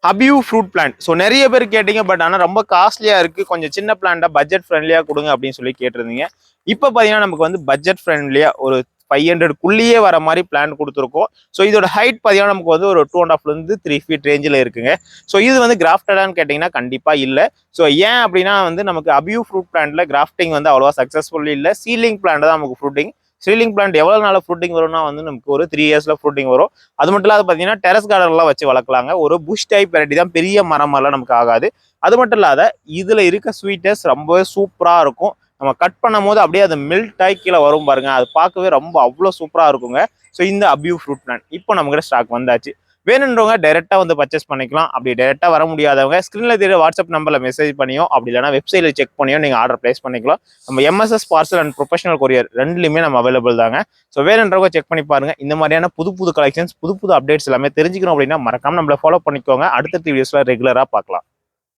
Abiu fruit plant. So நிறைய பேர் கேட்டீங்க, பட் ஆனால் ரொம்ப காஸ்ட்லியாக இருக்குது, கொஞ்சம் சின்ன பிளான்ட்டாக பட்ஜெட் ஃப்ரெண்ட்லியாக கொடுங்க அப்படின்னு சொல்லி கேட்டிருந்தீங்க. இப்போ பார்த்தீங்கன்னா நமக்கு வந்து பட்ஜெட் ஃப்ரெண்ட்லியாக ஒரு 500க்குள்ளேயே வர மாதிரி பிளான் கொடுத்துருக்கோம். ஸோ இதோட ஹைட் பார்த்தீங்கன்னா நமக்கு வந்து ஒரு 2.5 3 ஃபீட் ரேஞ்சில் இருக்குங்க. ஸோ இது வந்து கிராஃப்டடான்னு கேட்டிங்கன்னா கண்டிப்பாக இல்லை. ஸோ ஏன் அப்படின்னா வந்து நமக்கு அபியூ ஃப்ரூட் பிளான்ட்ல கிராஃப்டிங் வந்து அவ்வளோவா சக்ஸஸ்ஃபுல் இல்லை. சீலிங் பிளான்ட் தான் நமக்கு ஃப்ரூட்டிங். சீலிங் பிளான்ட் எவ்வளோ நாள் ஃப்ரூட்டிங் வரும்னா வந்து நமக்கு ஒரு 3 இயர்ஸ்ல ஃப்ரூட்டிங் வரும். அது மட்டும் இல்லாத பார்த்தீங்கன்னா டெரஸ் கார்டன்லாம் வச்சு வளர்க்கலாங்க. ஒரு புஷ் டைப் வெரைட்டி தான், பெரிய மரமெல்லாம் நமக்கு ஆகாது. அது மட்டும் இல்லாத இதுல இருக்க ஸ்வீட்னஸ் ரொம்பவே சூப்பரா இருக்கும். நம்ம கட் பண்ணும் போது அப்படியே அது மெல்ட் ஆகி கீழே வரும் பாருங்க, அது பார்க்கவே ரொம்ப அவ்வளோ சூப்பரா இருக்குங்க. ஸோ இந்த அபியூ ஃப்ரூட் பிளான்ட் இப்போ நம்ம கிட்ட ஸ்டாக் வந்தாச்சு. வேணுன்றவங்க டைரெக்டாக வந்து பர்ச்சேஸ் பண்ணிக்கலாம். அப்படி டைரெக்டாக வர முடியாதவங்க ஸ்க்ரீனில் தெரிய வாட்ஸ்அப் நம்பரில் மெசேஜ் பண்ணியோ அப்படி இல்லைனா வெப்சைட்டில் செக் பண்ணியோ நீங்கள் ஆர்டர் பிளேஸ் பண்ணிக்கலாம். நம்ம MSS parcel and professional courier ரெண்டுலையுமே நம்ம அவைலபிள் தாங்க. ஸோ வேணுன்றவங்க செக் பண்ணி பாருங்க. இந்த மாதிரியான புது கலெக்ஷன்ஸ், புது அப்டேட்ஸ் எல்லாமே தெரிஞ்சுக்கணும் அப்படின்னா மறக்காம நம்மளை ஃபாலோ பண்ணிக்கோங்க. அடுத்த வீடியோஸில் ரெகுலராக பார்க்கலாம்.